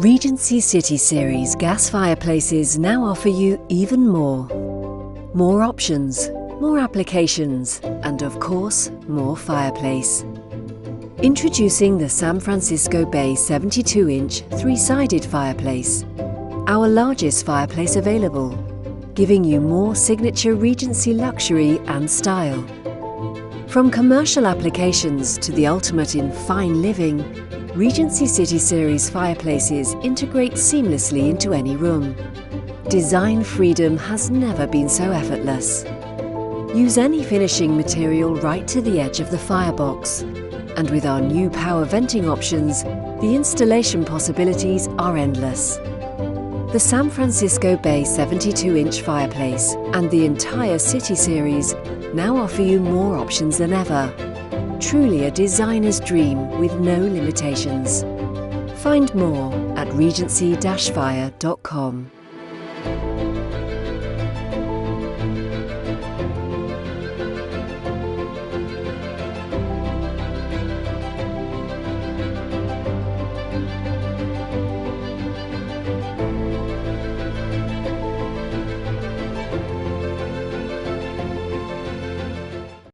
Regency City Series gas fireplaces now offer you even more. More options, more applications, and of course, more fireplace. Introducing the San Francisco Bay 72-inch three-sided fireplace, our largest fireplace available, giving you more signature Regency luxury and style. From commercial applications to the ultimate in fine living, Regency City Series fireplaces integrate seamlessly into any room. Design freedom has never been so effortless. Use any finishing material right to the edge of the firebox. And with our new power venting options, the installation possibilities are endless. The San Francisco Bay 72-inch fireplace and the entire City Series now offer you more options than ever. Truly a designer's dream with no limitations. Find more at regency-fire.com.